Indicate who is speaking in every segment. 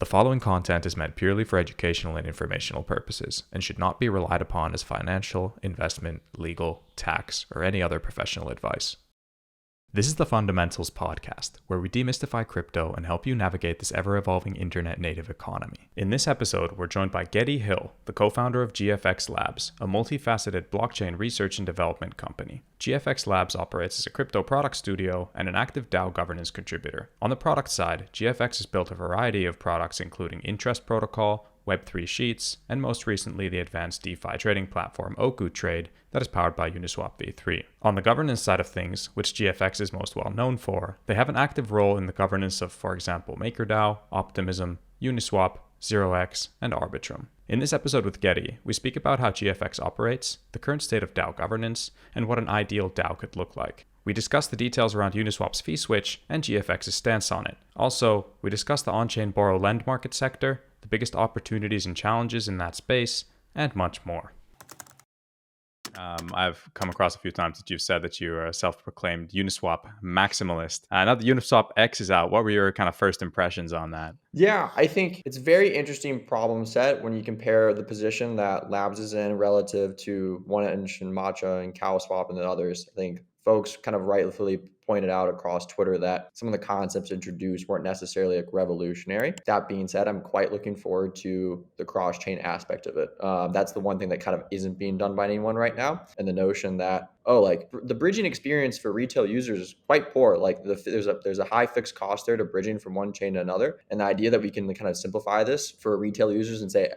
Speaker 1: The following content is meant purely for educational and informational purposes and should not be relied upon as financial, investment, legal, tax, or any other professional advice. This is the Fundamentals Podcast, where we demystify crypto and help you navigate this ever-evolving internet-native economy. In this episode, we're joined by Getty Hill, the co-founder of GFX Labs, a multi-faceted blockchain research and development company. GFX Labs operates as a crypto product studio and an active DAO governance contributor. On the product side, GFX has built a variety of products including interest protocol, Web3 Sheets, and most recently the advanced DeFi trading platform Oku Trade that is powered by Uniswap v3. On the governance side of things, which GFX is most well known for, they have an active role in the governance of, for example, MakerDAO, Optimism, Uniswap, 0x, and Arbitrum. In this episode with Getty, we speak about how GFX operates, the current state of DAO governance, and what an ideal DAO could look like. We discuss the details around Uniswap's fee switch and GFX's stance on it. Also, we discuss the on-chain borrow-lend market sector, the biggest opportunities and challenges in that space, and much more. I've come across a few times that you've said that you're a self-proclaimed Uniswap maximalist. Now that UniswapX is out, what were your kind of first impressions on that?
Speaker 2: Yeah, I think it's a very interesting problem set when you compare the position that Labs is in relative to OneInch and Matcha and CowSwap and the others. I think folks kind of rightfully pointed out across Twitter that some of the concepts introduced weren't necessarily like revolutionary. That being said, I'm quite looking forward to the cross-chain aspect of it. That's the one thing that kind of isn't being done by anyone right now. And the notion that, the bridging experience for retail users is quite poor. Like there's a high fixed cost there to bridging from one chain to another. And the idea that we can kind of simplify this for retail users and say,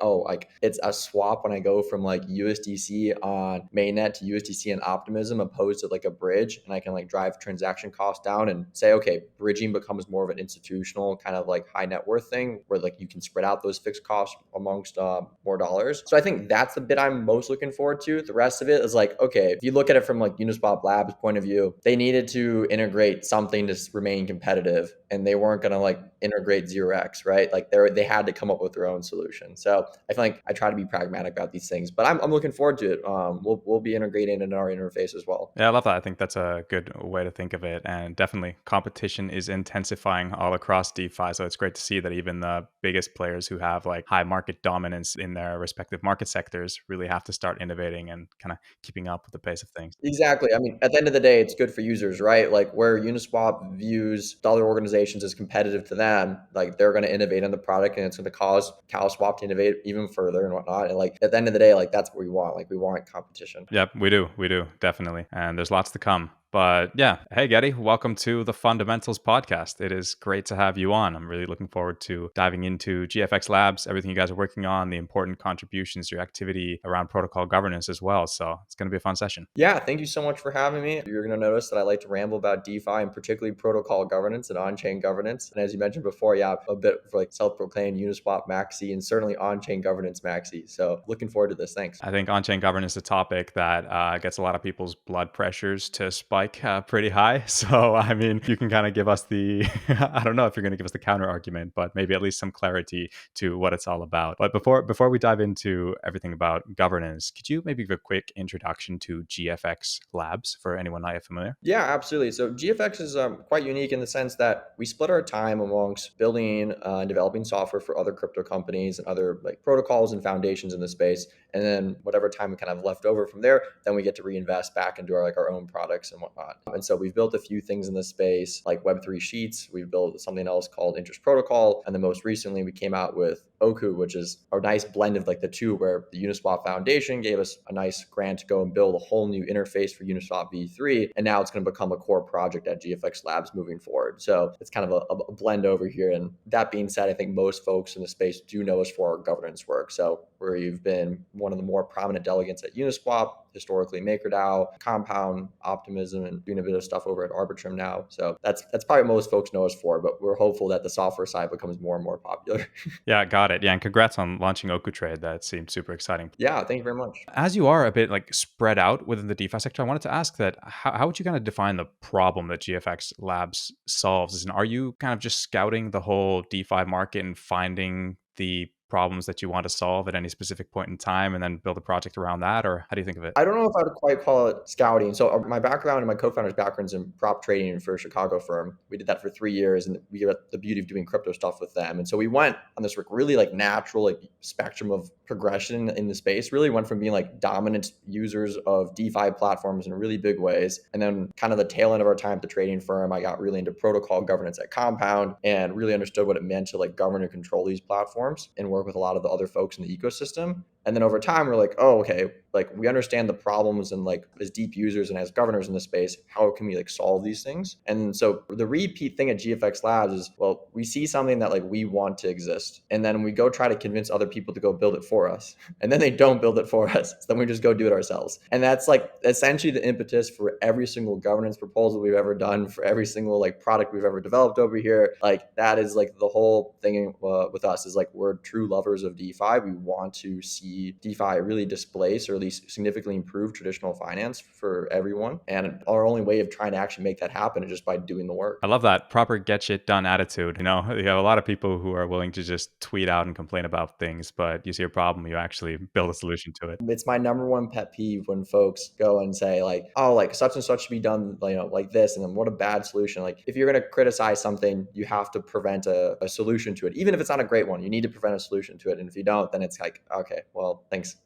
Speaker 2: it's a swap when I go from like USDC on mainnet to USDC and Optimism opposed to like a bridge, and I can like drive transaction cost down and say, okay, bridging becomes more of an institutional kind of like high net worth thing where like you can spread out those fixed costs amongst more dollars. So I think that's the bit I'm most looking forward to. The rest of it is like, okay, if you look at it from like Uniswap Labs point of view, they needed to integrate something to remain competitive, and they weren't going to like integrate 0x, right? Like they had to come up with their own solution. So I feel like I try to be pragmatic about these things, but I'm looking forward to it. We'll be integrating in our interface as well.
Speaker 1: Yeah, I love that. I think that's a good way to think of it. And definitely competition is intensifying all across DeFi. So it's great to see that even the biggest players who have like high market dominance in their respective market sectors really have to start innovating and kind of keeping up with the pace of things.
Speaker 2: Exactly. I mean, at the end of the day, it's good for users, right? Like where Uniswap views other organizations as competitive to them, like they're going to innovate on the product, and it's going to cause CowSwap to innovate even further and whatnot. And like at the end of the day, like that's what we want. Like we want competition.
Speaker 1: Yep, we do, definitely. And there's lots to come. But yeah, hey Getty, welcome to the Fundamentals Podcast. It is great to have you on. I'm really looking forward to diving into GFX Labs, everything you guys are working on, the important contributions, your activity around protocol governance as well. So it's going to be a fun session.
Speaker 2: Yeah, thank you so much for having me. You're going to notice that I like to ramble about DeFi and particularly protocol governance and on-chain governance. And as you mentioned before, yeah, a bit for like self-proclaimed Uniswap maxi and certainly on-chain governance maxi. So looking forward to this. Thanks.
Speaker 1: I think on-chain governance is a topic that gets a lot of people's blood pressures to spike pretty high. So, I mean, you can kind of give us I don't know if you're going to give us the counter argument, but maybe at least some clarity to what it's all about. But before we dive into everything about governance, could you maybe give a quick introduction to GFX Labs for anyone not yet familiar?
Speaker 2: Yeah, absolutely. So GFX is quite unique in the sense that we split our time amongst building and developing software for other crypto companies and other like protocols and foundations in the space. And then whatever time we kind of left over from there, then we get to reinvest back into our own products and whatnot. And so we've built a few things in this space like Web3 Sheets. We've built something else called Interest Protocol. And then most recently we came out with Oku, which is a nice blend of like the two, where the Uniswap Foundation gave us a nice grant to go and build a whole new interface for Uniswap v3. And now it's going to become a core project at GFX Labs moving forward. So it's kind of a blend over here. And that being said, I think most folks in the space do know us for our governance work. So where you've been one of the more prominent delegates at Uniswap, historically MakerDAO, Compound, Optimism, and doing a bit of stuff over at Arbitrum now. So that's probably what most folks know us for, but we're hopeful that the software side becomes more and more popular.
Speaker 1: Yeah, got it. Yeah, and congrats on launching Oku Trade. That seems super exciting.
Speaker 2: Yeah, thank you very much.
Speaker 1: As you are a bit like spread out within the DeFi sector, I wanted to ask that how would you kind of define the problem that GFX Labs solves? And are you kind of just scouting the whole DeFi market and finding the problems that you want to solve at any specific point in time and then build a project around that? Or how do you think of it?
Speaker 2: I don't know if I would quite call it scouting. So my background and my co-founder's background's in prop trading for a Chicago firm. We did that for 3 years, and we got the beauty of doing crypto stuff with them. And so we went on this really like natural like spectrum of progression in the space. Really went from being like dominant users of DeFi platforms in really big ways, and then kind of the tail end of our time at the trading firm, I got really into protocol governance at Compound and really understood what it meant to like govern and control these platforms and work with a lot of the other folks in the ecosystem. And then over time, we're like, oh, okay, like we understand the problems, and like as deep users and as governors in the space, how can we like solve these things? And so the repeat thing at GFX Labs is, well, we see something that like we want to exist, and then we go try to convince other people to go build it for us. And then they don't build it for us. So then we just go do it ourselves. And that's like essentially the impetus for every single governance proposal we've ever done, for every single like product we've ever developed over here. Like that is like the whole thing with us is like we're true lovers of DeFi. We want to see DeFi really displace or at least significantly improve traditional finance for everyone. And our only way of trying to actually make that happen is just by doing the work.
Speaker 1: I love that proper get shit done attitude. You have a lot of people who are willing to just tweet out and complain about things, but you see a problem, you actually build a solution to it.
Speaker 2: It's my number one pet peeve when folks go and say like, oh, like such and such should be done, like this. And then what a bad solution. Like if you're going to criticize something, you have to prevent a solution to it. Even if it's not a great one, you need to prevent a solution to it. And if you don't, then it's like, okay, well, thanks.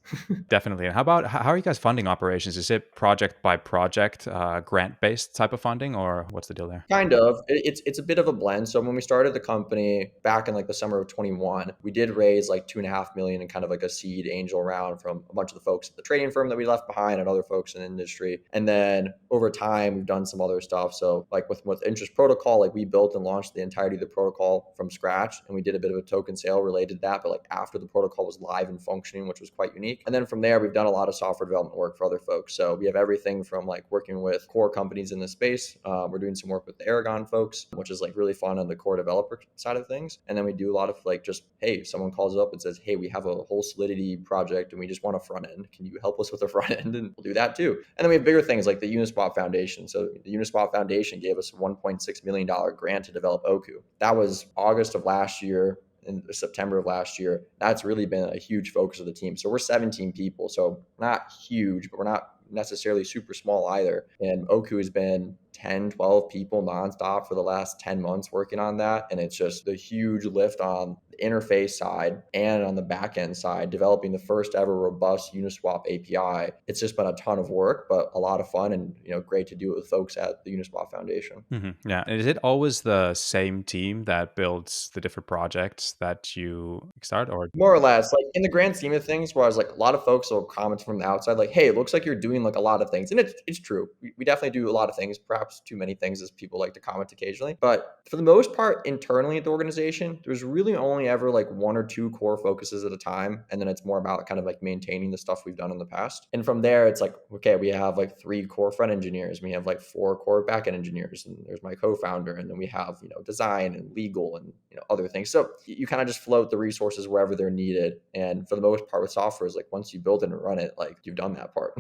Speaker 1: Definitely. And how are you guys funding operations? Is it project by project, grant-based type of funding, or what's the deal there?
Speaker 2: Kind of. It's a bit of a blend. So when we started the company back in like the summer of 21, we did raise like 2.5 million in kind of like a seed angel round from a bunch of the folks at the trading firm that we left behind and other folks in the industry. And then over time, we've done some other stuff. So like with Interest Protocol, like we built and launched the entirety of the protocol from scratch, and we did a bit of a token sale related to that, but like after the protocol was live and functioning, which was quite unique. And then from there, we've done a lot of software development work for other folks. So we have everything from like working with core companies in the space. We're doing some work with the Aragon folks, which is like really fun on the core developer side of things. And then we do a lot of like just, hey, someone calls up and says, hey, we have a whole Solidity project and we just want a front end. Can you help us with a front end? And we'll do that too. And then we have bigger things like the Uniswap Foundation. So the Uniswap Foundation gave us a $1.6 million grant to develop Oku. That was August of last year. In September of last year. That's really been a huge focus of the team. So we're 17 people. So not huge, but we're not necessarily super small either. And Oku has been 10, 12 people nonstop for the last 10 months working on that. And it's just the huge lift on the interface side and on the back end side, developing the first ever robust Uniswap API. It's just been a ton of work, but a lot of fun and great to do it with folks at the Uniswap Foundation.
Speaker 1: Mm-hmm. Yeah. And is it always the same team that builds the different projects that you start, or
Speaker 2: more or less? Like in the grand scheme of things, where I was like, a lot of folks will comment from the outside, like, hey, it looks like you're doing like a lot of things. And it's true. We definitely do a lot of things, perhaps too many things as people like to comment occasionally. But for the most part, internally at the organization, there's really only ever like one or two core focuses at a time. And then it's more about kind of like maintaining the stuff we've done in the past. And from there, it's like, okay, we have like 3 core front engineers. We have like 4 core backend engineers. And there's my co-founder. And then we have, design and legal and, other things. So you kind of just float the resources wherever they're needed. And for the most part with software is like, once you build it and run it, like you've done that part.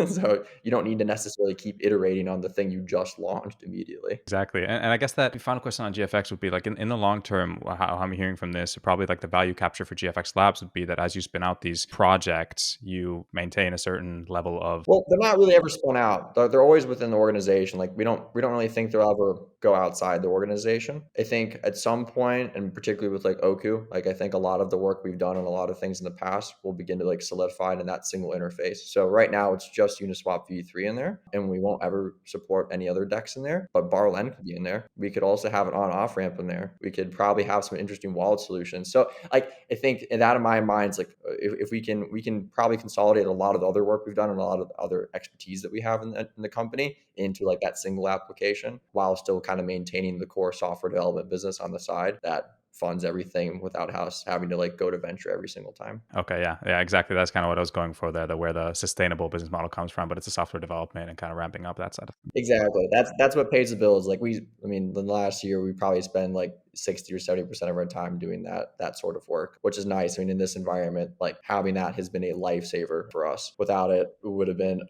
Speaker 2: So you don't need to necessarily keep iterating on the thing you just launched immediately.
Speaker 1: Exactly. And I guess that final question on GFX would be like in the long term, how I'm hearing from this, probably like the value capture for GFX Labs would be that as you spin out these projects, you maintain a certain level of...
Speaker 2: Well, they're not really ever spun out. They're always within the organization. Like we don't really think they'll ever go outside the organization. I think at some point, and particularly with like Oku, like I think a lot of the work we've done and a lot of things in the past will begin to like solidify in that single interface. So right now it's just Uniswap V3 in there, and we won't ever support any other DEX in there, but Barlen could be in there. We could also have an on-off ramp in there. We could probably have some interesting wallet solutions. So like I think in that in my mind, it's like if we can probably consolidate a lot of the other work we've done and a lot of the other expertise that we have in the company into like that single application, while still kind of maintaining the core software development business on the side that funds everything without us having to like go to venture every single time.
Speaker 1: Okay, yeah, exactly. That's kind of what I was going for there, where the sustainable business model comes from, but it's a software development and kind of ramping up that side of things.
Speaker 2: Exactly. That's what pays the bills. Like the last year we probably spend like 60 or 70% of our time doing that sort of work, which is nice. I mean, in this environment, like having that has been a lifesaver for us. Without it, we would have been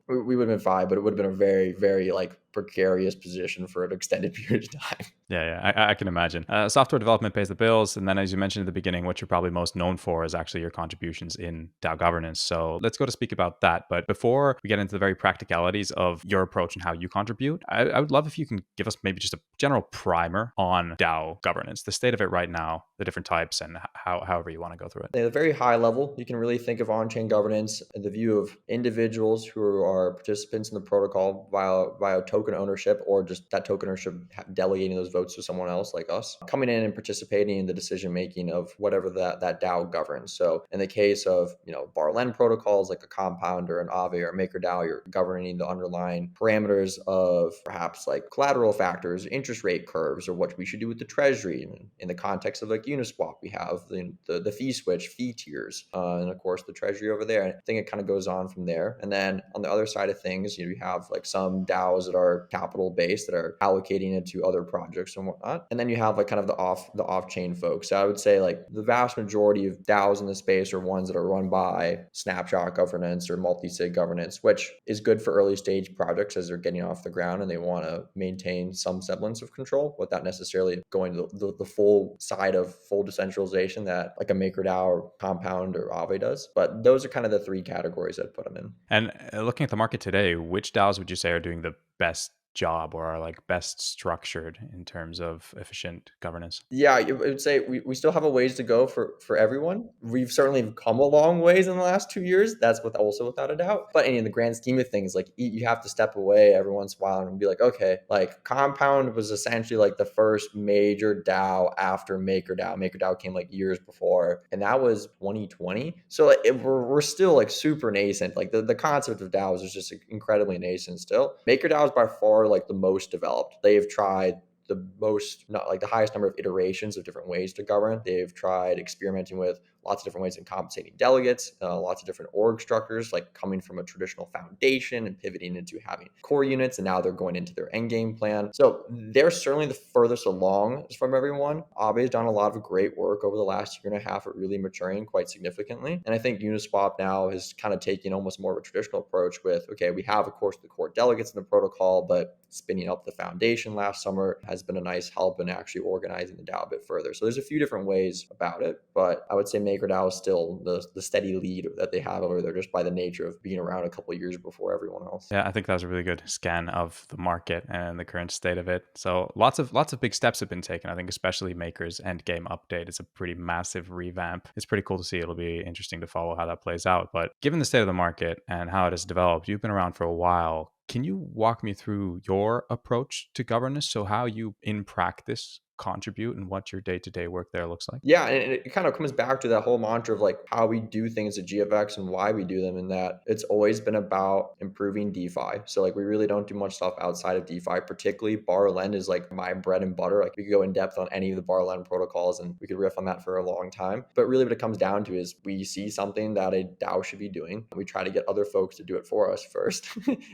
Speaker 2: we would have been fine, but it would have been a very, very like precarious position for an extended period of time.
Speaker 1: Yeah, I can imagine. Software development pays the bills. And then, as you mentioned at the beginning, what you're probably most known for is actually your contributions in DAO governance. So let's go to speak about that. But before we get into the very practicalities of your approach and how you contribute, I would love if you can give us maybe just a general primer on DAO governance, the state of it right now, the different types, and however you want to go through it.
Speaker 2: At a very high level, you can really think of on-chain governance in the view of individuals who are participants in the protocol via token ownership, or just that token ownership delegating those votes to someone else like us, coming in and participating in the decision making of whatever that DAO governs. So in the case of bar lend protocols like a Compound or an Aave or MakerDAO, you're governing the underlying parameters of perhaps like collateral factors, interest rate curves, or what we should do with the treasury. And in the context of like Uniswap, we have the fee switch, fee tiers, and of course the treasury over there. And I think it kind of goes on from there. And then on the other side of things, you have like some DAOs that are capital based that are allocating it to other projects and whatnot. And then you have like kind of the off-chain folks. So I would say like the vast majority of DAOs in the space are ones that are run by Snapshot governance or multi-sig governance, which is good for early stage projects as they're getting off the ground and they want to maintain some semblance of control without necessarily going to the full side of full decentralization that like a MakerDAO or Compound or Aave does. But those are kind of the three categories I'd put them in.
Speaker 1: And looking at the market today, which DAOs would you say are doing the best job or are like best structured in terms of efficient governance?
Speaker 2: Yeah, I would say we still have a ways to go for everyone. We've certainly come a long ways in the last 2 years. That's also without a doubt. But in the grand scheme of things, like you have to step away every once in a while and be like, okay, like Compound was essentially like the first major DAO after MakerDAO. MakerDAO came like years before, and that was 2020. So we're still like super nascent. Like the concept of DAOs is just incredibly nascent still. MakerDAO is by far like the most developed. They have tried the highest number of iterations of different ways to govern. They've tried experimenting with lots of different ways in compensating delegates, lots of different org structures, like coming from a traditional foundation and pivoting into having core units. And now they're going into their end game plan. So they're certainly the furthest along from everyone. Aave has done a lot of great work over the last year and a half at really maturing quite significantly. And I think Uniswap now has kind of taken almost more of a traditional approach with, okay, we have, of course, the core delegates in the protocol, but spinning up the foundation last summer has been a nice help in actually organizing the DAO a bit further. So there's a few different ways about it, but I would say MakerDAO is still the steady lead that they have over there just by the nature of being around a couple of years before everyone else.
Speaker 1: Yeah, I think that was a really good scan of the market and the current state of it. So lots of big steps have been taken. I think especially Maker's endgame update is a pretty massive revamp. It's pretty cool to see. It'll be interesting to follow how that plays out. But given the state of the market and how it has developed, you've been around for a while. Can you walk me through your approach to governance? So how you in practice contribute and what your day-to-day work there looks like?
Speaker 2: Yeah, and it kind of comes back to that whole mantra of like how we do things at GFX and why we do them, and that it's always been about improving DeFi. So like we really don't do much stuff outside of DeFi, particularly bar lend is like my bread and butter. Like we could go in depth on any of the bar lend protocols and we could riff on that for a long time. But really what it comes down to is we see something that a DAO should be doing. We try to get other folks to do it for us first.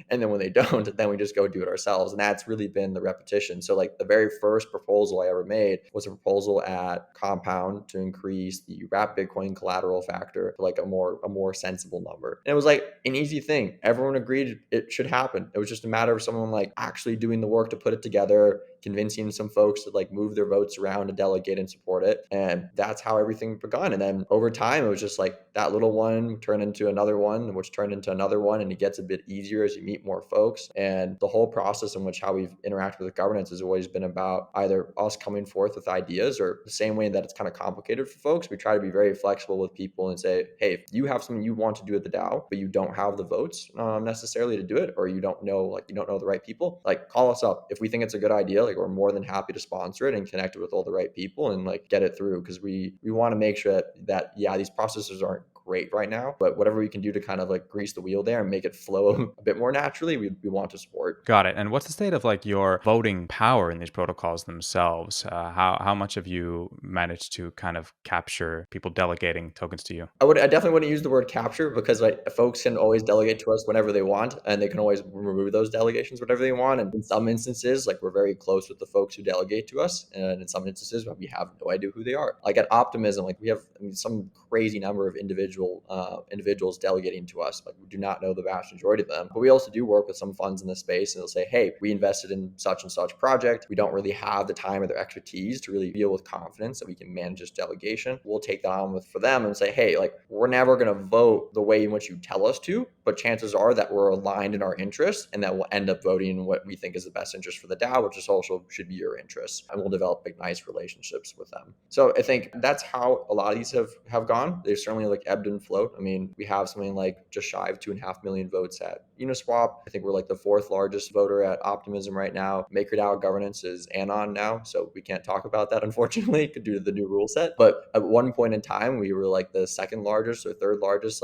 Speaker 2: And then when they don't, then we just go do it ourselves. And that's really been the repetition. So like the very first proposal I ever made was a proposal at Compound to increase the wrapped Bitcoin collateral factor to like a more sensible number. And it was like an easy thing. Everyone agreed it should happen. It was just a matter of someone like actually doing the work to put it together, convincing some folks to like move their votes around to delegate and support it. And that's how everything begun. And then over time, it was just like that little one turned into another one, which turned into another one. And it gets a bit easier as you meet more folks. And the whole process in which how we've interacted with governance has always been about either us coming forth with ideas, or the same way that it's kind of complicated for folks, we try to be very flexible with people and say, hey, if you have something you want to do at the DAO, but you don't have the votes necessarily to do it, or you don't know the right people, like call us up. If we think it's a good idea, like we're more than happy to sponsor it and connect it with all the right people and like get it through, because we want to make sure that yeah, these processes aren't great right now, but whatever we can do to kind of like grease the wheel there and make it flow a bit more naturally, we want to support.
Speaker 1: Got it. And what's the state of like your voting power in these protocols themselves? How much have you managed to kind of capture people delegating tokens to you?
Speaker 2: I definitely wouldn't use the word capture because like folks can always delegate to us whenever they want, and they can always remove those delegations whenever they want. And in some instances, like we're very close with the folks who delegate to us, and in some instances, we have no idea who they are. Like at Optimism, like we have some crazy number of individuals delegating to us. Like we do not know the vast majority of them, but we also do work with some funds in the space, and they'll say, "Hey, we invested in such and such project. We don't really have the time or the expertise to really feel with confidence that we can manage this delegation." We'll take that on for them and say, "Hey, like we're never going to vote the way in which you tell us to, but chances are that we're aligned in our interests and that we'll end up voting in what we think is the best interest for the DAO, which is also should be your interests." And we'll develop big, nice relationships with them. So I think that's how a lot of these have gone. They've certainly like ebbed and flowed. I mean, we have something like just shy of 2.5 million votes at Uniswap. I think we're like the fourth largest voter at Optimism right now. MakerDAO governance is anon now, so we can't talk about that, unfortunately, due to the new rule set. But at one point in time, we were like the second largest or third largest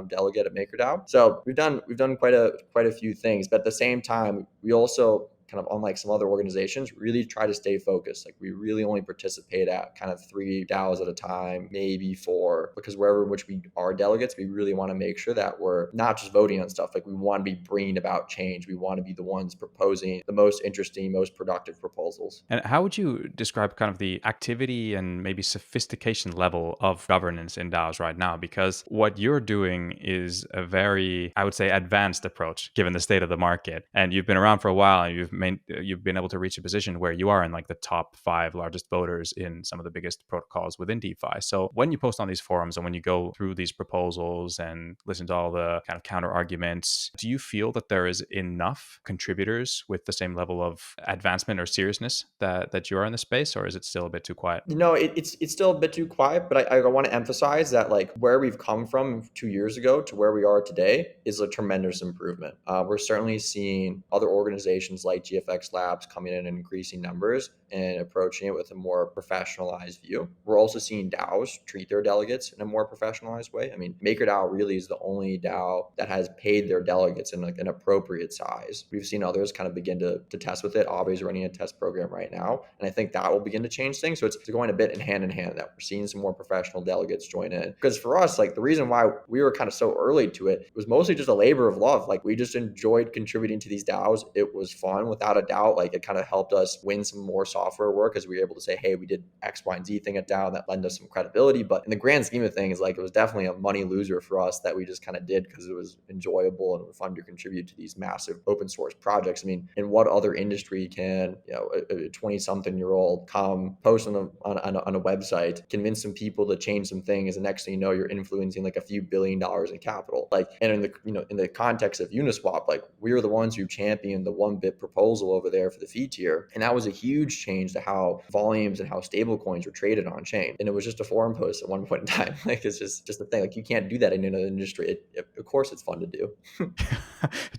Speaker 2: delegate at MakerDAO. So we've done quite a few things, but at the same time, we also kind of unlike some other organizations, really try to stay focused. Like we really only participate at kind of 3 DAOs at a time, maybe 4, because wherever in which we are delegates, we really want to make sure that we're not just voting on stuff. Like we want to be bringing about change. We want to be the ones proposing the most interesting, most productive proposals.
Speaker 1: And how would you describe kind of the activity and maybe sophistication level of governance in DAOs right now? Because what you're doing is a very, I would say, advanced approach given the state of the market. And you've been around for a while, and you've been able to reach a position where you are in like the top 5 largest voters in some of the biggest protocols within DeFi. So when you post on these forums and when you go through these proposals and listen to all the kind of counter arguments, do you feel that there is enough contributors with the same level of advancement or seriousness that you are in the space, or is it still a bit too quiet?
Speaker 2: It's still a bit too quiet, but I want to emphasize that like where we've come from 2 years ago to where we are today is a tremendous improvement. We're certainly seeing other organizations like GFX Labs coming in increasing numbers and approaching it with a more professionalized view. We're also seeing DAOs treat their delegates in a more professionalized way. I mean, MakerDAO really is the only DAO that has paid their delegates in like an appropriate size. We've seen others kind of begin to test with it. Aave is running a test program right now, and I think that will begin to change things. So it's going a bit in hand that we're seeing some more professional delegates join in. Because for us, like the reason why we were kind of so early to it was mostly just a labor of love. Like we just enjoyed contributing to these DAOs. It was fun, without a doubt. Like it kind of helped us win some more software work as we were able to say, hey, we did X, Y, and Z thing at DAO that lent us some credibility. But in the grand scheme of things, like it was definitely a money loser for us that we just kind of did because it was enjoyable and fun to contribute to these massive open source projects. I mean, in what other industry can a 20-something-year-old come post on a website, convince some people to change some things, and next thing you know, you're influencing like a few $1 billion in capital. Like, and in the context of Uniswap, like we were the ones who championed the 1 bit proposal over there for the fee tier, and that was a huge change to how volumes and how stable coins were traded on chain. And it was just a forum post at one point in time. Like it's just the thing. Like you can't do that in another industry. Of course, it's fun to do.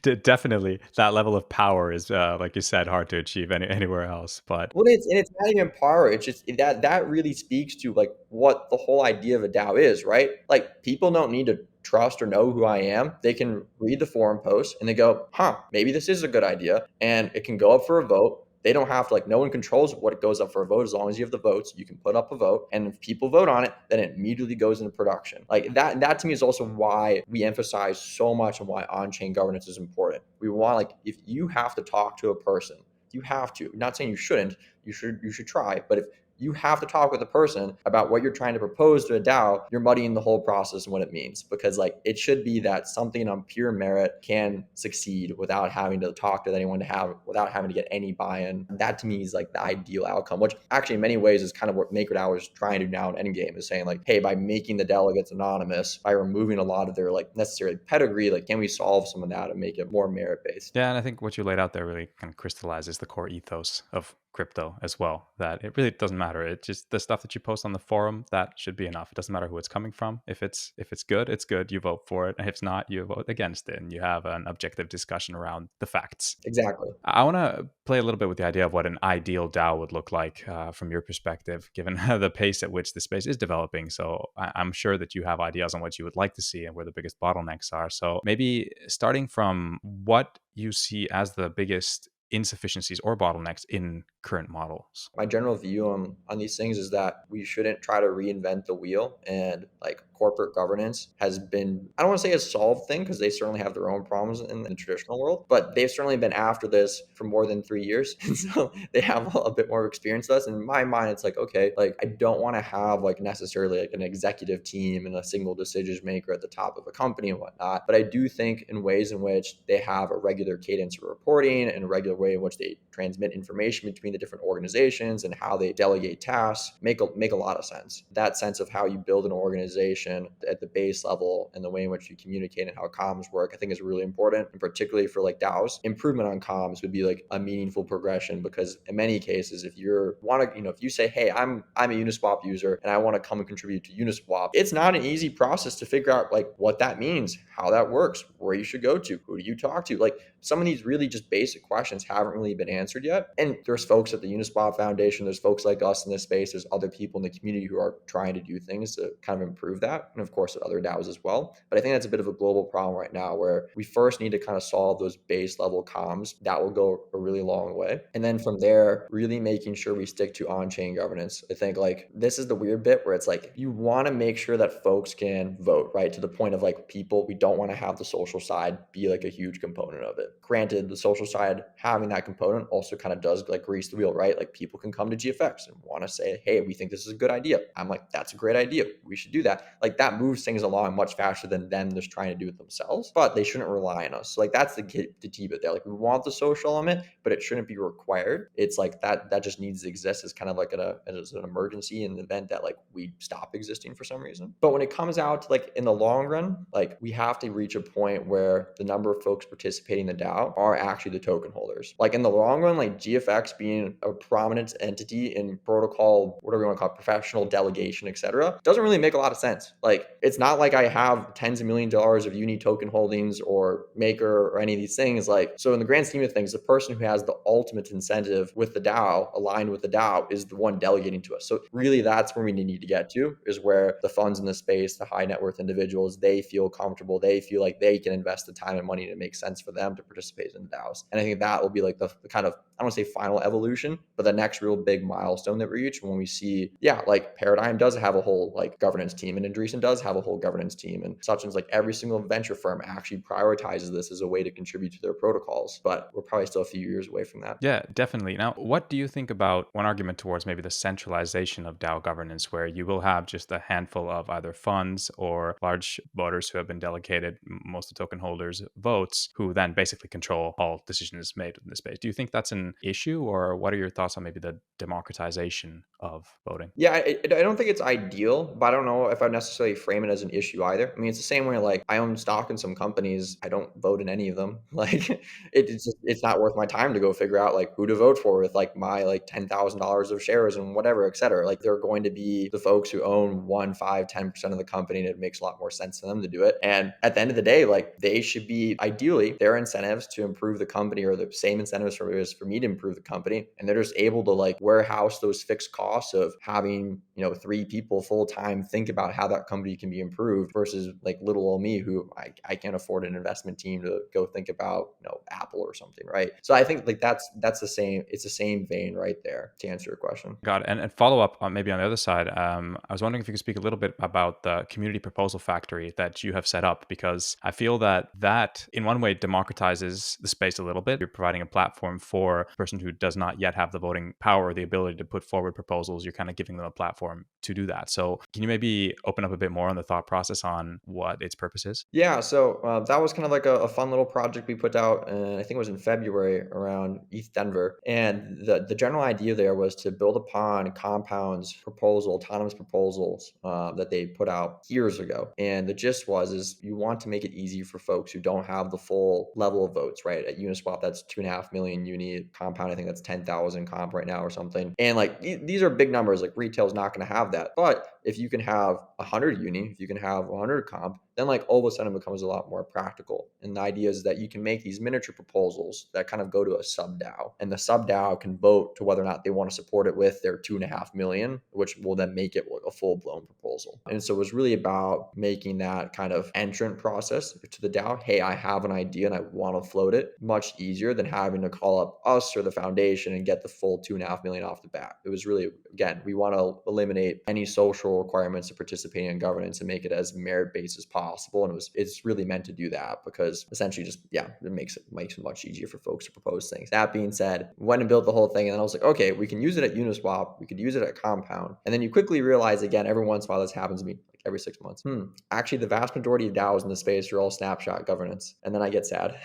Speaker 1: Definitely, that level of power is, like you said, hard to achieve anywhere else. But
Speaker 2: Well, it's not even power. It's just that really speaks to like what the whole idea of a DAO is, right? Like people don't need to trust or know who I am. They can read the forum post and they go, maybe this is a good idea, and it can go up for a vote. They don't have to, like, no one controls what it goes up for a vote. As long as you have the votes, you can put up a vote. And if people vote on it, then it immediately goes into production. Like that to me is also why we emphasize so much on why on-chain governance is important. We want, like, if you have to talk to a person, you have to. I'm not saying you shouldn't. You should try. But if you have to talk with a person about what you're trying to propose to a DAO, you're muddying the whole process and what it means. Because like it should be that something on pure merit can succeed without having to talk to anyone, without having to get any buy-in. That to me is like the ideal outcome, which actually in many ways is kind of what MakerDAO is trying to do now in Endgame, is saying like, hey, by making the delegates anonymous, by removing a lot of their like necessary pedigree, like can we solve some of that and make it more merit-based?
Speaker 1: yeah, and I think what you laid out there really kind of crystallizes the core ethos of crypto as well, that it really doesn't matter. It's just the stuff that you post on the forum, that should be enough. It doesn't matter who it's coming from. If it's good, it's good. You vote for it. And if it's not, you vote against it, and you have an objective discussion around the facts.
Speaker 2: Exactly.
Speaker 1: I want to play a little bit with the idea of what an ideal DAO would look like from your perspective, given the pace at which the space is developing. So I'm sure that you have ideas on what you would like to see and where the biggest bottlenecks are. So maybe starting from what you see as the biggest insufficiencies or bottlenecks in current models.
Speaker 2: My general view on these things is that we shouldn't try to reinvent the wheel, and like corporate governance has been, I don't want to say a solved thing because they certainly have their own problems in the traditional world, but they've certainly been after this for more than 3 years. And so they have a bit more experience than us. And in my mind, it's like, okay, like I don't want to have like necessarily like an executive team and a single decision maker at the top of a company and whatnot. But I do think in ways in which they have a regular cadence of reporting and a regular way in which they transmit information between the different organizations and how they delegate tasks make a lot of sense. That sense of how you build an organization at the base level and the way in which you communicate and how comms work, I think is really important. And particularly for like DAOs, improvement on comms would be like a meaningful progression, because in many cases, if if you say, hey, I'm a Uniswap user and I want to come and contribute to Uniswap, it's not an easy process to figure out like what that means, how that works, where you should go to, who do you talk to? Like some of these really just basic questions haven't really been answered yet. And there's folks at the Uniswap Foundation, there's folks like us in this space, there's other people in the community who are trying to do things to kind of improve that. And of course, at other DAOs as well. But I think that's a bit of a global problem right now, where we first need to kind of solve those base level comms. That will go a really long way. And then from there, really making sure we stick to on-chain governance. I think like this is the weird bit where it's like, you want to make sure that folks can vote, right? To the point of like people, we don't want to have the social side be like a huge component of it. Granted, the social side having that component also kind of does like grease the wheel, right? Like people can come to GFX and want to say, hey, we think this is a good idea. I'm like, that's a great idea. We should do that. Like that moves things along much faster than them just trying to do it themselves, but they shouldn't rely on us. So like that's the key bit there. Like we want the social element, but it shouldn't be required. It's like that just needs to exist as kind of like as an emergency in the event that like we stop existing for some reason. But when it comes out to like in the long run, like we have to reach a point where the number of folks participating in the DAO are actually the token holders. Like in the long run, like GFX being a prominent entity in protocol, whatever you want to call it, professional delegation, etc., doesn't really make a lot of sense. Like it's not like I have tens of millions of dollars of uni token holdings or Maker or any of these things. Like, so in the grand scheme of things, the person who has the ultimate incentive with the DAO, aligned with the DAO, is the one delegating to us. So really that's where we need to get to, is where the funds in the space, the high net worth individuals, they feel comfortable. They feel like they can invest the time and money to make sense for them to participate in the DAOs. And I think that will be like the kind of, I don't want to say final evolution, but the next real big milestone that we reach when we see, yeah, like Paradigm does have a whole like governance team, and Andreessen does have a whole governance team, and such, and like every single venture firm actually prioritizes this as a way to contribute to their protocols. But we're probably still a few years away from that.
Speaker 1: Yeah, definitely. Now, what do you think about one argument towards maybe the centralization of DAO governance, where you will have just a handful of either funds or large voters who have been delegated, most of the token holders' votes, who then basically control all decisions made in the space? Do you think that's an issue, or what are your thoughts on maybe the democratization of voting?
Speaker 2: Yeah, I don't think it's ideal, but I don't know if I necessarily frame it as an issue either. I mean, it's the same way like I own stock in some companies. I don't vote in any of them. Like it's not worth my time to go figure out like who to vote for with like my like $10,000 of shares and whatever, et cetera. Like they're going to be the folks who own 1, 5, 10% of the company, and it makes a lot more sense to them to do it. And at the end of the day, like they should be ideally their incentives to improve the company, or the same incentives for me to improve the company. And they're just able to like warehouse those fixed costs of having, 3 people full time think about how that company can be improved, versus like little old me who I can't afford an investment team to go think about, Apple or something, right? So I think like that's the same. It's the same vein right there, to answer your question.
Speaker 1: Got it. And follow up on maybe on the other side, I was wondering if you could speak a little bit about the community proposal factory that you have set up, because I feel that in one way democratizes the space a little bit. You're providing a platform for a person who does not yet have the voting power or the ability to put forward proposals. You're kind of giving them a platform to do that. So can you maybe open up a bit more on the thought process on what its purpose is?
Speaker 2: Yeah, so that was kind of like a fun little project we put out, and I think it was in February around ETH Denver. And the general idea there was to build upon Compound's autonomous proposals that they put out years ago. And the gist is you want to make it easy for folks who don't have the full level of votes, right? At Uniswap, that's 2.5 3.5 million uni compound. I think that's 10,000 comp right now or something. And like these are big numbers. Like retail's not going to have that. But if you can have 100 uni, if you can have 100 comp, then like all of a sudden it becomes a lot more practical. And the idea is that you can make these miniature proposals that kind of go to a sub DAO, and the sub DAO can vote to whether or not they want to support it with their 2.5 million, which will then make it a full blown proposal. And so it was really about making that kind of entrant process to the DAO. Hey, I have an idea and I want to float it, much easier than having to call up us or the foundation and get the full 2.5 million off the bat. It was really, again, we want to eliminate any social requirements to participating in governance and make it as merit based as possible. And it's really meant to do that because essentially just, it makes it much easier for folks to propose things. That being said, went and built the whole thing. And then I was like, okay, we can use it at Uniswap. We could use it at Compound. And then you quickly realize, again, every once in a while this happens to me, like every 6 months. Actually, the vast majority of DAOs in the space are all Snapshot governance. And then I get sad.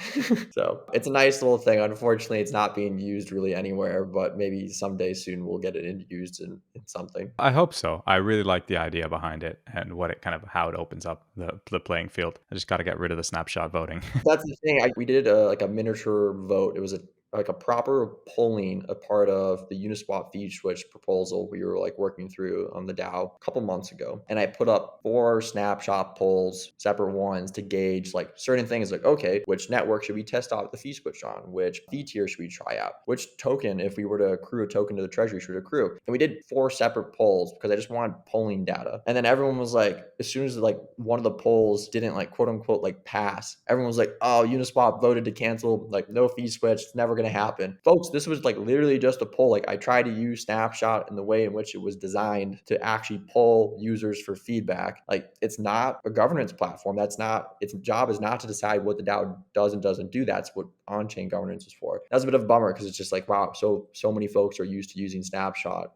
Speaker 2: So it's a nice little thing. Unfortunately, it's not being used really anywhere, but maybe someday soon we'll get it used in something.
Speaker 1: I hope so. I really like the idea behind it and what it kind of, how it opens up the playing field. I just got to get rid of the snapshot voting.
Speaker 2: That's the thing. We did like a miniature vote. It was like a proper polling, a part of the Uniswap fee switch proposal we were like working through on the DAO a couple months ago. And I put up 4 snapshot polls, separate ones, to gauge like certain things like, okay, which network should we test out the fee switch on? Which fee tier should we try out? Which token, if we were to accrue a token to the treasury, should accrue? And we did 4 separate polls because I just wanted polling data. And then everyone was like, as soon as like one of the polls didn't like quote unquote like pass, everyone was like, oh, Uniswap voted to cancel, like no fee switch, it's never going to happen. Folks, this was like literally just a poll. Like I tried to use Snapshot in the way in which it was designed to actually poll users for feedback. Like it's not a governance platform. That's not, its job is not to decide what the DAO does and doesn't do. That's what on-chain governance is for. That's a bit of a bummer because it's just like, wow, so many folks are used to using Snapshot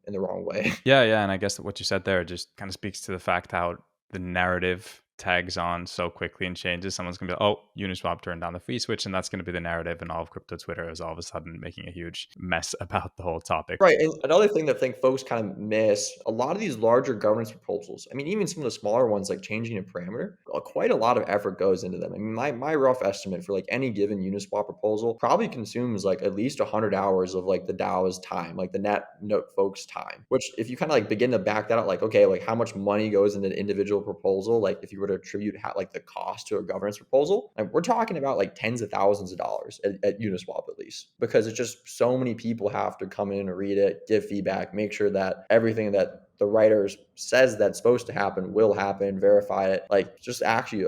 Speaker 2: in the wrong way.
Speaker 1: Yeah. And I guess what you said there just kind of speaks to the fact how the narrative tags on so quickly and changes. Someone's gonna be like, oh, Uniswap turned down the fee switch, and that's gonna be the narrative, and all of crypto Twitter is all of a sudden making a huge mess about the whole topic.
Speaker 2: Right. And another thing that I think folks kind of miss, a lot of these larger governance proposals, I mean, even some of the smaller ones like changing a parameter, quite a lot of effort goes into them. I mean, my rough estimate for like any given Uniswap proposal probably consumes like at least 100 hours of like the DAO's time, like the net note folks' time, which if you kind of like begin to back that out, like, okay, like how much money goes into an individual proposal, like if you were to attribute like the cost to a governance proposal, like we're talking about like tens of thousands of dollars at Uniswap at least, because it's just so many people have to come in and read it, give feedback, make sure that everything that the writers says that's supposed to happen will happen, verify it. Like just actually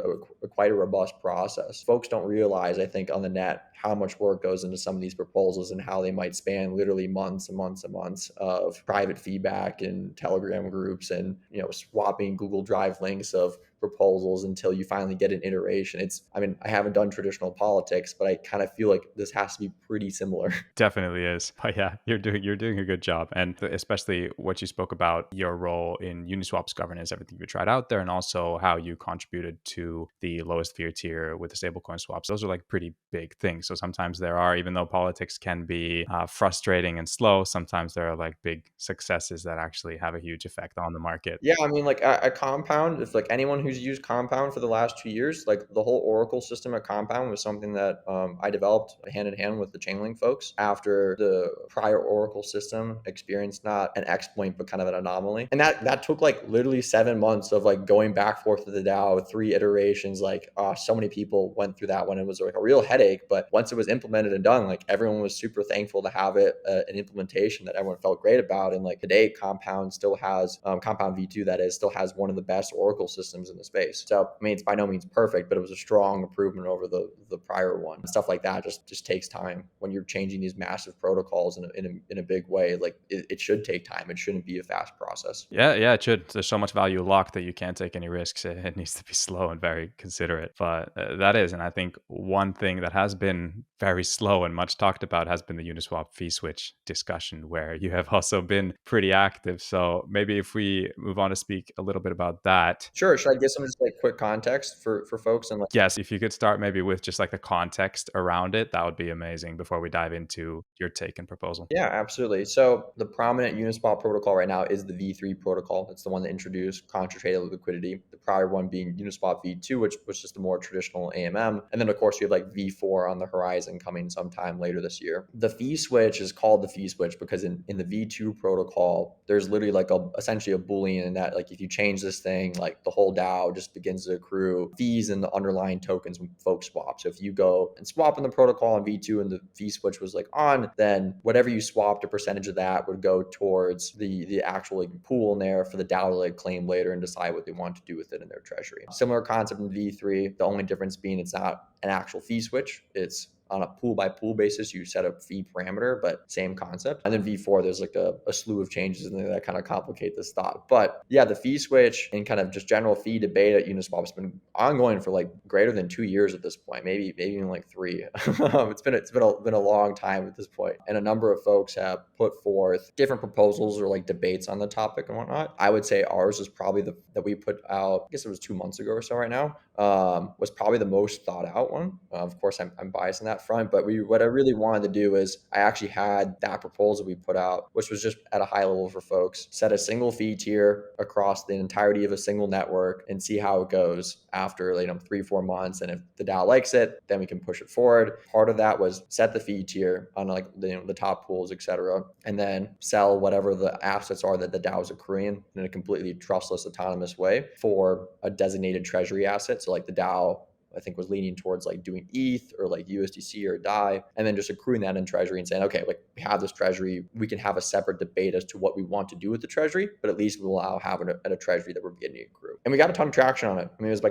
Speaker 2: quite a robust process. Folks don't realize, I think, on the net how much work goes into some of these proposals and how they might span literally months and months and months of private feedback and Telegram groups and, you know, swapping Google Drive links of proposals until you finally get an iteration. I mean, I haven't done traditional politics, but I kind of feel like this has to be pretty similar.
Speaker 1: Definitely is. But yeah, you're doing a good job. And especially what you spoke about, your role in Uniswap's governance, everything you tried out there, and also how you contributed to the lowest fear tier with the stablecoin swaps. Those are like pretty big things. So sometimes there are, even though politics can be frustrating and slow, sometimes there are like big successes that actually have a huge effect on the market.
Speaker 2: Yeah, I mean, like a Compound, if like anyone who's used Compound for the last 2 years, like the whole Oracle system at Compound was something that I developed hand in hand with the Chainlink folks after the prior Oracle system experienced not an exploit, but kind of an anomaly. And that took like literally 7 months of like going back forth with the DAO, 3 iterations. Like so many people went through that one. It was like a real headache. But once it was implemented and done, like everyone was super thankful to have it, an implementation that everyone felt great about. And like today, Compound still has, Compound V2 that is, still has one of the best Oracle systems in the space. So, I mean, it's by no means perfect, but it was a strong improvement over the prior one. And stuff like that just takes time when you're changing these massive protocols in a big way. Like it should take time. It shouldn't be a fast process.
Speaker 1: Yeah, it should. There's so much value locked that you can't take any risks. It needs to be slow and very considerate. But that is, and I think one thing that has been very slow and much talked about has been the Uniswap fee switch discussion, where you have also been pretty active. So maybe if we move on to speak a little bit about that.
Speaker 2: Sure. Should I give some just like quick context for folks? And like,
Speaker 1: yes, if you could start maybe with just like the context around it, that would be amazing before we dive into your take and proposal.
Speaker 2: Yeah, absolutely. So the prominent Uniswap protocol right now is the V3 protocol. It's the one that introduced concentrated liquidity. The prior one being Uniswap V2, which was just a more traditional AMM. And then of course we have like V4 on the horizon coming sometime later this year. The fee switch is called the fee switch because in the V2 protocol, there's literally like essentially a Boolean in that like if you change this thing, like the whole DAO just begins to accrue fees in the underlying tokens when folks swap. So if you go and swap in the protocol on V2 and the fee switch was like on, then whatever you swapped, a percentage of that would go towards the actual like pool in there for the DAO to like claim later and decide what they want to do with it in their treasury. Similar concept in V3, the only difference being it's not an actual fee switch. It's on a pool by pool basis, you set a fee parameter, but same concept. And then V4, there's like a slew of changes in there that kind of complicate this thought. But yeah, the fee switch and kind of just general fee debate at Uniswap has been ongoing for like greater than 2 years at this point, maybe even like 3. It's been a long time at this point. And a number of folks have put forth different proposals or like debates on the topic and whatnot. I would say ours is probably that we put out, I guess it was 2 months ago or so right now, was probably the most thought out one. Of course, I'm biased in that front, but what I really wanted to do is I actually had that proposal we put out, which was just at a high level for folks, set a single fee tier across the entirety of a single network and see how it goes after 3-4 months. And if the DAO likes it, then we can push it forward. Part of that was set the fee tier on like the top pools, etc., and then sell whatever the assets are that the DAO is accruing in a completely trustless, autonomous way for a designated treasury asset. So like the DAO, I think, was leaning towards like doing ETH or like USDC or DAI, and then just accruing that in treasury and saying, okay, like we have this treasury, we can have a separate debate as to what we want to do with the treasury, but at least we'll allow having it at a treasury that we're beginning to accrue. And we got a ton of traction on it. I mean, it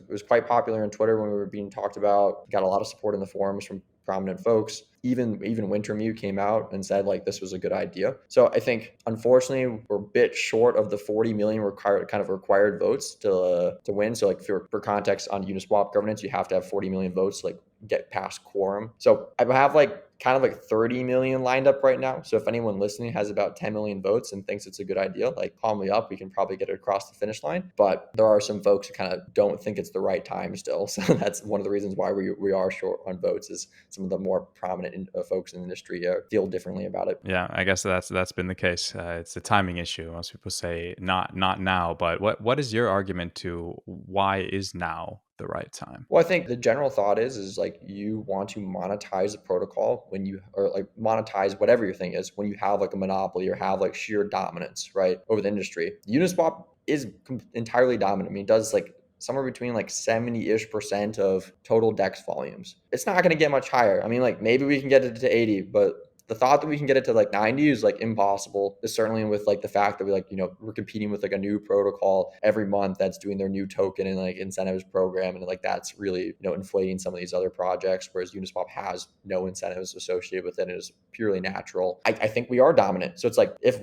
Speaker 2: was quite popular on Twitter when we were being talked about. Got a lot of support in the forums from prominent folks. Even Wintermute came out and said like this was a good idea. So I think unfortunately we're a bit short of the 40 million required votes to win. So like for context on Uniswap governance, you have to have 40 million votes to like get past quorum. So I have like kind of like 30 million lined up right now. So if anyone listening has about 10 million votes and thinks it's a good idea, like call me up. We can probably get it across the finish line. But there are some folks who kind of don't think it's the right time still. So that's one of the reasons why we are short on votes, is some of the more prominent folks in the industry feel differently about it.
Speaker 1: Yeah, I guess that's been the case. It's a timing issue. Most people say not now, but what is your argument to why is now the right time?
Speaker 2: Well, I think the general thought is like you want to monetize the protocol when you, or like monetize whatever your thing is when you have like a monopoly or have like sheer dominance, right, over the industry. Uniswap is entirely dominant. I mean, it does like somewhere between like 70-ish% of total DEX volumes. It's not going to get much higher. I mean, like maybe we can get it to 80, but the thought that we can get it to like 90 is like impossible. Certainly with like the fact that we're competing with like a new protocol every month that's doing their new token and like incentives program, and like that's really inflating some of these other projects, whereas Uniswap has no incentives associated with it. It is purely natural. I think we are dominant. So it's like if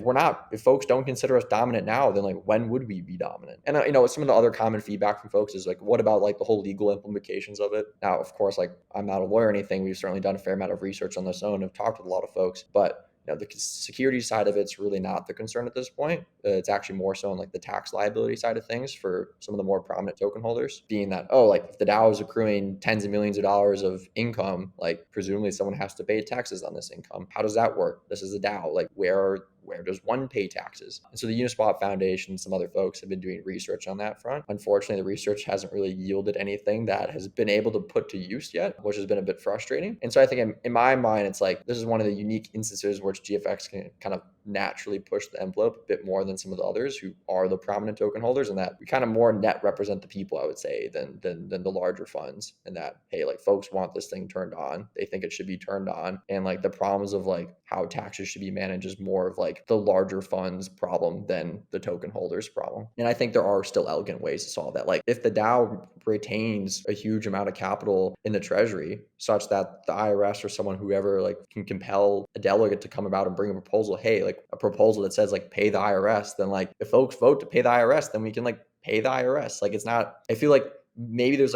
Speaker 2: folks don't consider us dominant now, then like when would we be dominant? And some of the other common feedback from folks is like, what about like the whole legal implications of it? Now, of course, like I'm not a lawyer or anything. We've certainly done a fair amount of research on this own. I've talked with a lot of folks, but the security side of it's really not the concern at this point. It's actually more so on like the tax liability side of things for some of the more prominent token holders, being that, like if the DAO is accruing tens of millions of dollars of income, like presumably someone has to pay taxes on this income. How does that work? This is a DAO. Like where does one pay taxes? And so the Uniswap Foundation and some other folks have been doing research on that front. Unfortunately, the research hasn't really yielded anything that has been able to put to use yet, which has been a bit frustrating. And so I think in my mind, it's like, this is one of the unique instances where GFX can kind of naturally push the envelope a bit more than some of the others who are the prominent token holders, and that we kind of more net represent the people, I would say, than the larger funds. And that, hey, like folks want this thing turned on. They think it should be turned on. And like the problems of like how taxes should be managed is more of like the larger funds problem than the token holders problem. And I think there are still elegant ways to solve that. Like if the DAO retains a huge amount of capital in the treasury such that the IRS or whoever like can compel a delegate to come about and bring a proposal, hey, like a proposal that says like pay the IRS, then like if folks vote to pay the IRS, then we can like pay the IRS. Like it's not, I feel like maybe there's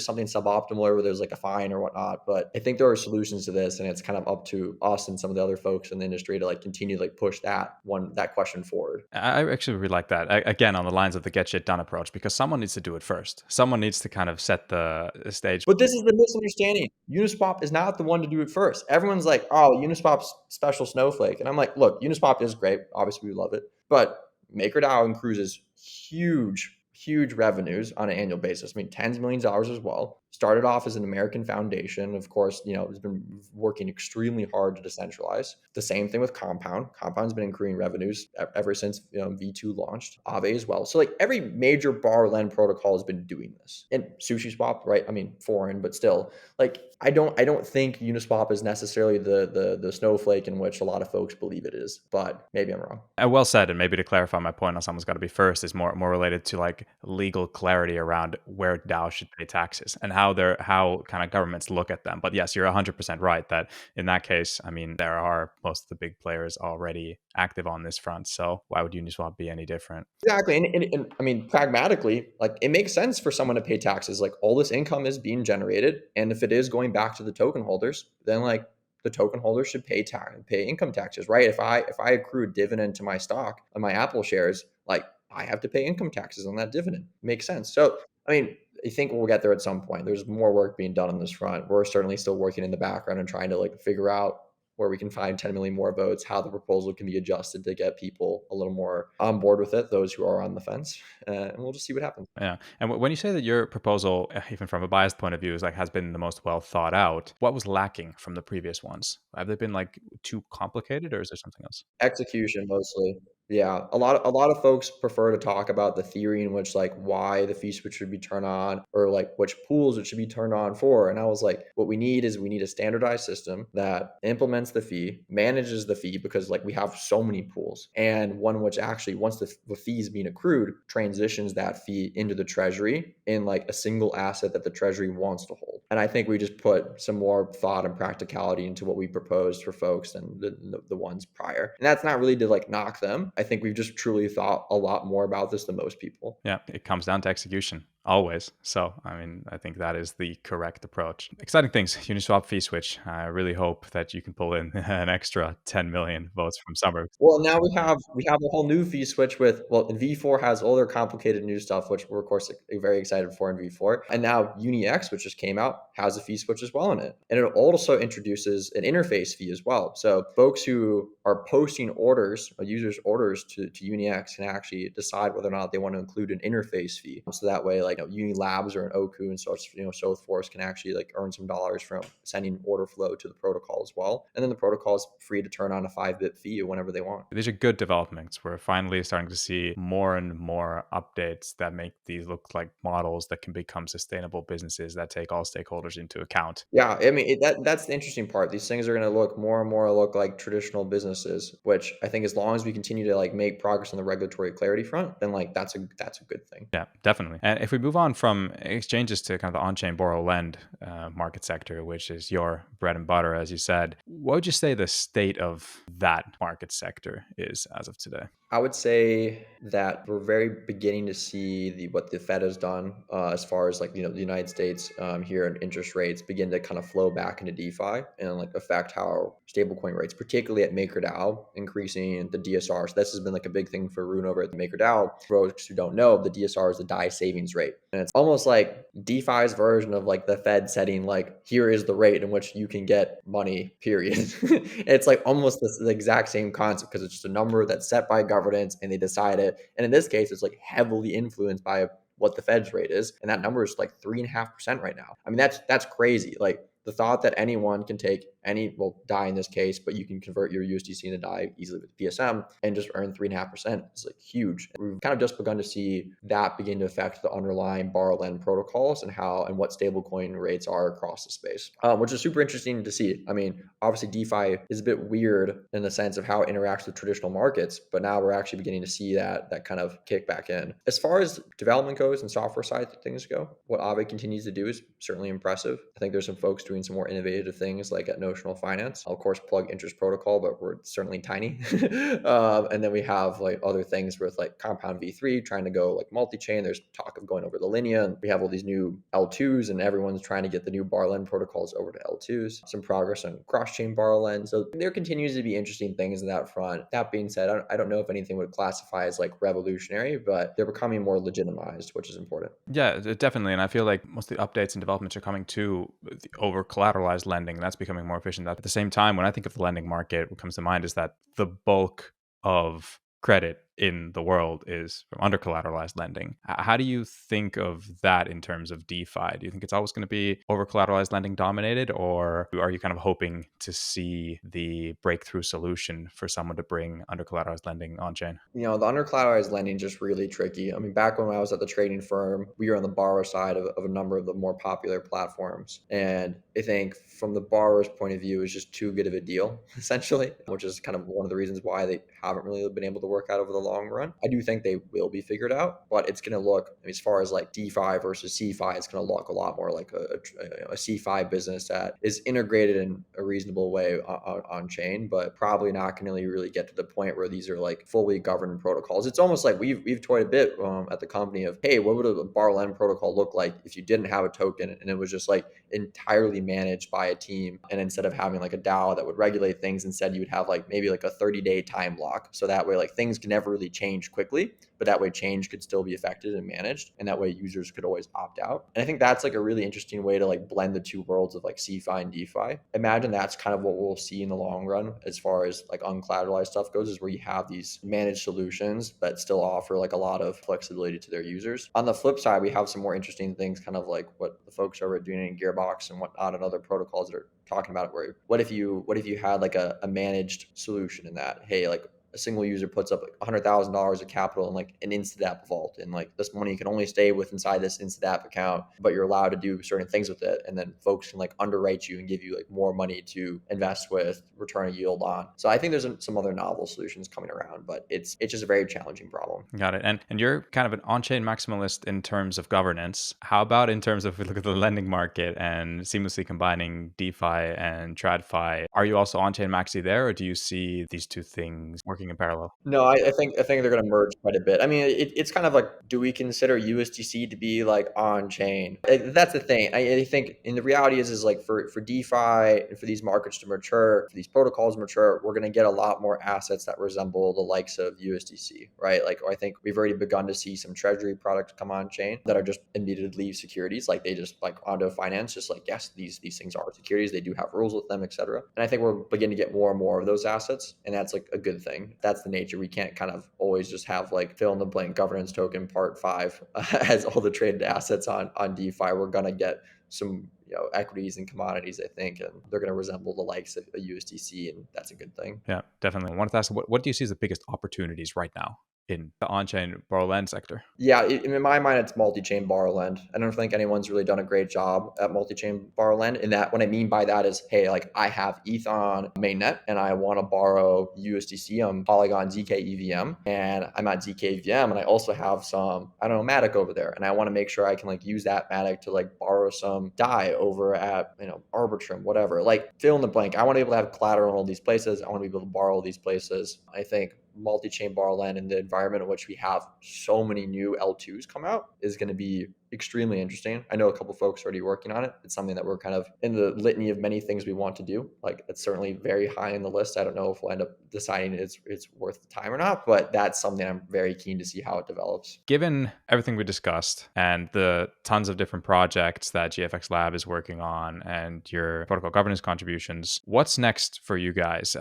Speaker 2: something suboptimal where there's like a fine or whatnot, but I think there are solutions to this, and it's kind of up to us and some of the other folks in the industry to like continue to like push that question forward.
Speaker 1: I actually really like that. Again, on the lines of the get shit done approach, because someone needs to do it first. Someone needs to kind of set the stage.
Speaker 2: But this is the misunderstanding. Uniswap is not the one to do it first. Everyone's like, oh, Uniswap's special snowflake. And I'm like, look, Uniswap is great. Obviously we love it, but MakerDAO accrues huge revenues on an annual basis. I mean, tens of millions of dollars as well. Started off as an American foundation. Of course, has been working extremely hard to decentralize. The same thing with Compound. Compound's been accruing revenues ever since V2 launched. Aave as well. So like every major borrow lend protocol has been doing this. And SushiSwap, right? I mean, foreign, but still, like I don't think Uniswap is necessarily the snowflake in which a lot of folks believe it is, but maybe I'm wrong.
Speaker 1: Well said, and maybe to clarify my point on someone's got to be first is more related to like legal clarity around where DAO should pay taxes and how kind of governments look at them. But yes, you're 100% right that in that case, I mean, there are most of the big players already active on this front. So why would Uniswap be any different?
Speaker 2: Exactly. And I mean, pragmatically, like it makes sense for someone to pay taxes. Like all this income is being generated. And if it is going back to the token holders, then like the token holders should pay income taxes, right? If I accrue a dividend to my stock on my Apple shares, like I have to pay income taxes on that dividend. Makes sense. So I mean, I think we'll get there at some point. There's more work being done on this front. We're certainly still working in the background and trying to like figure out where we can find 10 million more votes, how the proposal can be adjusted to get people a little more on board with it, those who are on the fence, and we'll just see what happens.
Speaker 1: Yeah. And when you say that your proposal, even from a biased point of view, is like has been the most well thought out, what was lacking from the previous ones? Have they been like too complicated, or is there something else?
Speaker 2: Execution mostly. Yeah, a lot of folks prefer to talk about the theory in which like why the fee switch should be turned on or like which pools it should be turned on for. And I was like, what we need a standardized system that implements the fee, manages the fee because like we have so many pools, and one which actually once the fee is being accrued, transitions that fee into the treasury in like a single asset that the treasury wants to hold. And I think we just put some more thought and practicality into what we proposed for folks than the ones prior. And that's not really to like knock them. I think we've just truly thought a lot more about this than most people.
Speaker 1: Yeah, it comes down to execution always. So, I mean, I think that is the correct approach. Exciting things, Uniswap fee switch. I really hope that you can pull in an extra 10 million votes from summer.
Speaker 2: Well, now we have a whole new fee switch with V4 has all their complicated new stuff, which we're of course very excited for in V4. And now UniX, which just came out, has a fee switch as well in it. And it also introduces an interface fee as well. So folks who are posting orders, or users' orders to UniX can actually decide whether or not they want to include an interface fee. So that way, like Unilabs or an Oku and so forth can actually like earn some dollars from sending order flow to the protocol as well. And then the protocol is free to turn on a 5-bit fee whenever they want.
Speaker 1: These are good developments. We're finally starting to see more and more updates that make these look like models that can become sustainable businesses that take all stakeholders into account.
Speaker 2: Yeah, I mean that's the interesting part. These things are going to look more and more like traditional businesses, which I think as long as we continue to like make progress on the regulatory clarity front, then like that's a good thing.
Speaker 1: Yeah, definitely. And if we move on from exchanges to kind of the on-chain borrow lend market sector, which is your bread and butter, as you said, what would you say the state of that market sector is as of today?
Speaker 2: I would say that we're very beginning to see what the Fed has done as far as like the United States here and interest rates begin to kind of flow back into DeFi and like affect how stablecoin rates, particularly at MakerDAO, increasing the DSR. So this has been like a big thing for Rune over at the MakerDAO. For folks who don't know, the DSR is the DAI savings rate, and it's almost like DeFi's version of like the Fed setting like here is the rate in which you can get money. Period. It's like almost the exact same concept because it's just a number that's set by governance and they decide it. And in this case, it's like heavily influenced by what the Fed's rate is. And that number is like 3.5% right now. I mean, that's crazy. Like the thought that anyone can take DAI in this case, but you can convert your USDC into DAI easily with PSM and just earn 3.5% is like huge. And we've kind of just begun to see that begin to affect the underlying borrow lend protocols and what stablecoin rates are across the space, which is super interesting to see. I mean, obviously DeFi is a bit weird in the sense of how it interacts with traditional markets, but now we're actually beginning to see that kind of kick back in. As far as development goes and software side things go, what Aave continues to do is certainly impressive. I think there's some folks doing some more innovative things like at Notional Finance. I'll of course plug interest protocol, but we're certainly tiny. And then we have like other things with like Compound V3 trying to go like multi-chain. There's talk of going over the Linea, and we have all these new L2s, and everyone's trying to get the new borrow lend protocols over to L2s. Some progress on cross-chain borrow lend. So there continues to be interesting things in that front. That being said, I don't know if anything would classify as like revolutionary, but they're becoming more legitimized, which is important.
Speaker 1: Yeah, definitely. And I feel like most of the updates and developments are coming to the over collateralized lending. That's becoming more efficient. At the same time, when I think of the lending market, what comes to mind is that the bulk of credit in the world is from under-collateralized lending. How do you think of that in terms of DeFi? Do you think it's always going to be over-collateralized lending dominated, or are you kind of hoping to see the breakthrough solution for someone to bring under-collateralized lending on-chain?
Speaker 2: The under-collateralized lending is just really tricky. I mean, back when I was at the trading firm, we were on the borrower side of a number of the more popular platforms. And I think from the borrower's point of view, it's just too good of a deal, essentially, which is kind of one of the reasons why they haven't really been able to work out over the long run. I do think they will be figured out, but it's going to look, I mean, as far as like DeFi versus CeFi, it's going to look a lot more like a CeFi business that is integrated in a reasonable way on chain, but probably not going to really get to the point where these are like fully governed protocols. It's almost like we've toyed a bit at the company of, hey, what would a borrow lend protocol look like if you didn't have a token and it was just like entirely managed by a team, and instead of having like a DAO that would regulate things, instead you would have like maybe like a 30-day time lock, so that way like things can never really change quickly, but that way change could still be affected and managed, and that way users could always opt out. And I think that's like a really interesting way to like blend the two worlds of like CeFi and DeFi. Imagine that's kind of what we'll see in the long run as far as like uncollateralized stuff goes, is where you have these managed solutions that still offer like a lot of flexibility to their users. On the flip side, we have some more interesting things, kind of like what the folks over at doing in Gearbox and whatnot and other protocols that are talking about it, where what if you had like a managed solution in that, hey, like a single user puts up like $100,000 of capital in like an Instadap vault, and like this money can only stay inside this Instadap account, but you're allowed to do certain things with it, and then folks can like underwrite you and give you like more money to invest with, return a yield on. So I think there's some other novel solutions coming around, but it's just a very challenging problem.
Speaker 1: Got it. And you're kind of an on-chain maximalist in terms of governance. How about in terms of, if we look at the lending market and seamlessly combining DeFi and TradFi? Are you also on-chain maxi there, or do you see these two things working in parallel?
Speaker 2: No, I think they're going to merge quite a bit. I mean, it's kind of like, do we consider USDC to be like on chain? That's the thing. I think, and the reality is like for DeFi and for these markets to mature, for these protocols to mature, we're going to get a lot more assets that resemble the likes of USDC, right? Like I think we've already begun to see some treasury products come on chain that are just immediately securities. Like they just like onto finance, just like, yes, these things are securities. They do have rules with them, et cetera. And I think we're beginning to get more and more of those assets, and that's like a good thing. That's the nature. We can't kind of always just have like fill in the blank governance token part 5 as all the traded assets on DeFi. We're gonna get some equities and commodities, I think, and they're going to resemble the likes of a USDC, and that's a good thing.
Speaker 1: Yeah, definitely. I wanted to ask, what do you see as the biggest opportunities right now in the on-chain borrow lend sector?
Speaker 2: Yeah, in my mind, it's multi-chain borrow lend. I don't think anyone's really done a great job at multi-chain borrow lend. And that, what I mean by that is, hey, like I have ETH on mainnet and I want to borrow USDC on Polygon ZK EVM, and I'm at ZK EVM, and I also have some, I don't know, Matic over there, and I want to make sure I can like use that Matic to like borrow some DAI over at Arbitrum, whatever. Like fill in the blank. I want to be able to have collateral in all these places. I want to be able to borrow all these places. I think multi-chain borrow lend in the environment in which we have so many new L2s come out is going to be extremely interesting. I know a couple folks already working on it. It's something that we're kind of in the litany of many things we want to do. Like it's certainly very high in the list. I don't know if we'll end up deciding it's worth the time or not, but that's something I'm very keen to see how it develops.
Speaker 1: Given everything we discussed and the tons of different projects that GFX Lab is working on and your protocol governance contributions, what's next for you guys?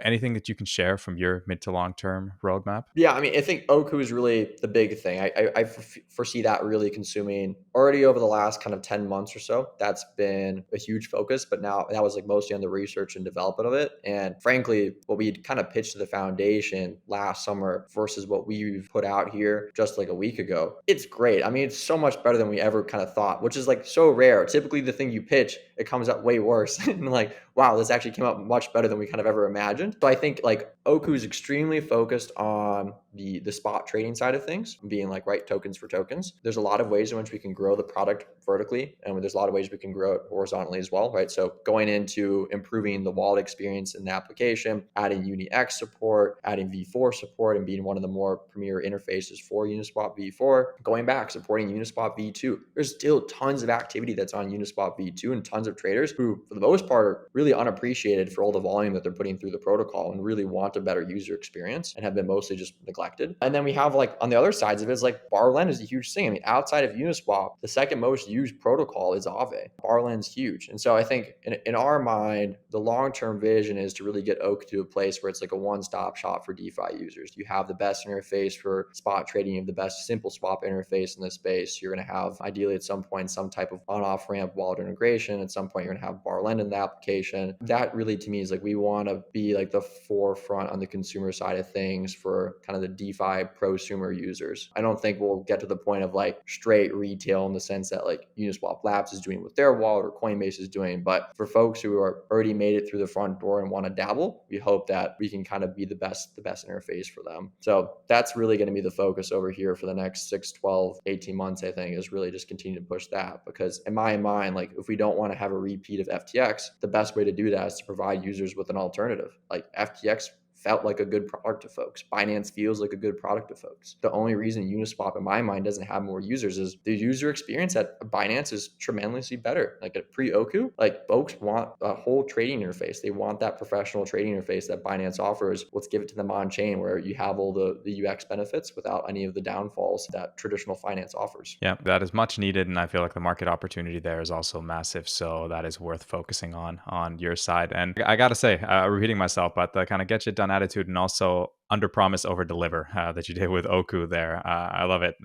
Speaker 1: Anything that you can share from your mid to long-term roadmap?
Speaker 2: Yeah, I mean, I think Oku is really the big thing. I foresee that really consuming already over the last kind of 10 months or so. That's been a huge focus, but now that was like mostly on the research and development of it. And frankly, what we kind of pitched to the foundation last summer versus what we've put out here just like a week ago, it's great. I mean, it's so much better than we ever kind of thought, which is like so rare. Typically the thing you pitch, it comes out way worse. And like, wow, this actually came out much better than we kind of ever imagined. So I think like Oku is extremely focused on the spot trading side of things, being like, right, tokens for tokens. There's a lot of ways in which we can grow the product vertically, and there's a lot of ways we can grow it horizontally as well, right? So going into improving the wallet experience in the application, adding UniX support, adding V4 support, and being one of the more premier interfaces for Uniswap V4, going back, supporting Uniswap V2. There's still tons of activity that's on Uniswap V2 and tons of traders who, for the most part, are really really unappreciated for all the volume that they're putting through the protocol and really want a better user experience and have been mostly just neglected. And then we have like on the other sides of it is like Barlend is a huge thing. I mean, outside of Uniswap, the second most used protocol is Aave. Barlend's huge. And so I think in our mind, the long-term vision is to really get Oku to a place where it's like a one-stop shop for DeFi users. You have the best interface for spot trading, you have the best simple swap interface in this space. You're going to have ideally at some point some type of on-off ramp wallet integration. At some point, you're going to have Barlend in the application. That really to me is like we want to be like the forefront on the consumer side of things for kind of the DeFi prosumer users. I don't think we'll get to the point of like straight retail in the sense that like Uniswap Labs is doing with their wallet or Coinbase is doing. But for folks who are already made it through the front door and want to dabble, we hope that we can kind of be the best interface for them. So that's really going to be the focus over here for the next 6, 12, 18 months, I think, is really just continue to push that. Because in my mind, like if we don't want to have a repeat of FTX, the best way to do that is to provide users with an alternative. Like FTX felt like a good product to folks. Binance feels like a good product to folks. The only reason Uniswap, in my mind, doesn't have more users is the user experience at Binance is tremendously better. Like at pre-Oku, like folks want a whole trading interface. They want that professional trading interface that Binance offers. Let's give it to them on chain where you have all the UX benefits without any of the downfalls that traditional finance offers.
Speaker 1: Yeah, that is much needed. And I feel like the market opportunity there is also massive. So that is worth focusing on your side. And I got to say, repeating myself, but the kind of get shit done attitude and also under promise, over deliver that you did with Oku there. I love it.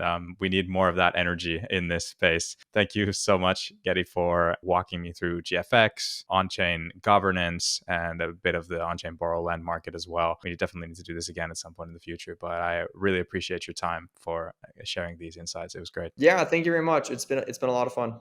Speaker 1: We need more of that energy in this space. Thank you so much, Getty, for walking me through GFX, on-chain governance, and a bit of the on-chain borrow lend market as well. We definitely need to do this again at some point in the future, but I really appreciate your time for sharing these insights. It was great.
Speaker 2: Yeah, thank you very much. It's been a lot of fun.